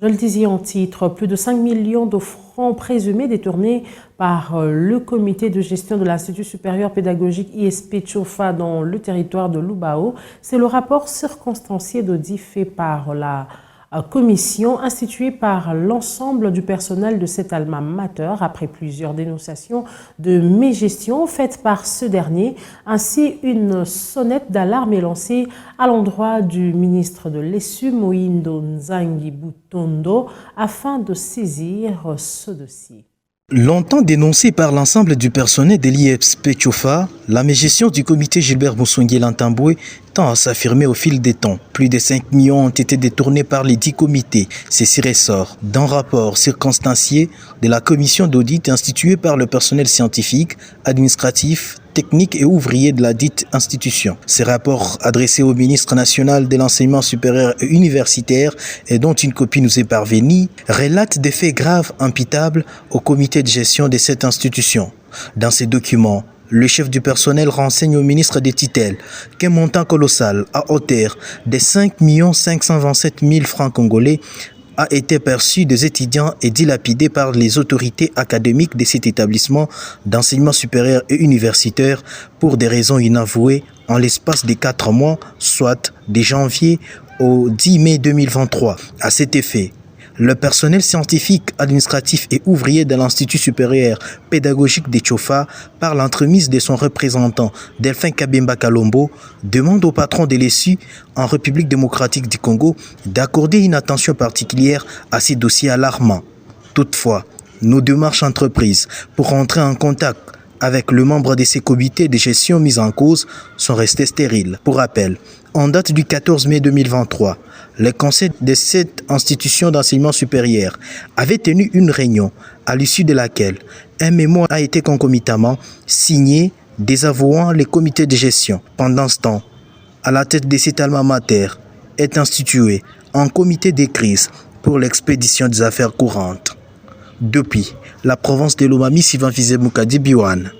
Je le disais en titre, plus de 5 millions de francs présumés détournés par le comité de gestion de l'Institut supérieur pédagogique ISP Tchofa dans le territoire de Lubao. C'est le rapport circonstancié d'audit fait par la commission instituée par l'ensemble du personnel de cet alma mater après plusieurs dénonciations de mégestion faites par ce dernier. Ainsi, une sonnette d'alarme est lancée à l'endroit du ministre de l'ESU, Mohindo Nzangi Butondo, afin de saisir ce dossier. Longtemps dénoncé par l'ensemble du personnel de l'ISP Tchofa, la mégestion du comité Gilbert Moussongué Lantamboué tend à s'affirmer au fil des temps. Plus de 5 millions ont été détournés par les 10 comités. Ceci ressort d'un rapport circonstancié de la commission d'audit instituée par le personnel scientifique, administratif, technique et ouvrier de la dite institution. Ces rapports adressés au ministre national de l'enseignement supérieur et universitaire et dont une copie nous est parvenue relatent des faits graves imputables au comité de gestion de cette institution. Dans ces documents, le chef du personnel renseigne au ministre des tutelles qu'un montant colossal à hauteur de 5 527 000 francs congolais a été perçu des étudiants et dilapidé par les autorités académiques de cet établissement d'enseignement supérieur et universitaire pour des raisons inavouées en l'espace de 4 mois, soit de janvier au 10 mai 2023. À cet effet, le personnel scientifique, administratif et ouvrier de l'Institut supérieur pédagogique de Tchofa, par l'entremise de son représentant Delphin Kabemba Kalombo, demande au patron de l'ESU en République démocratique du Congo d'accorder une attention particulière à ces dossiers alarmants. Toutefois, nos démarches entreprises pour entrer en contact avec le membre de ces comités de gestion mis en cause sont restées stériles. Pour rappel, en date du 14 mai 2023, le conseil de cette institution d'enseignement supérieur avait tenu une réunion à l'issue de laquelle un mémo a été concomitamment signé désavouant les comités de gestion. Pendant ce temps, à la tête de cet alma mater est institué un comité de crise pour l'expédition des affaires courantes. Depuis la province de Lomami, Sylvain Fizé Moukadi Biwan.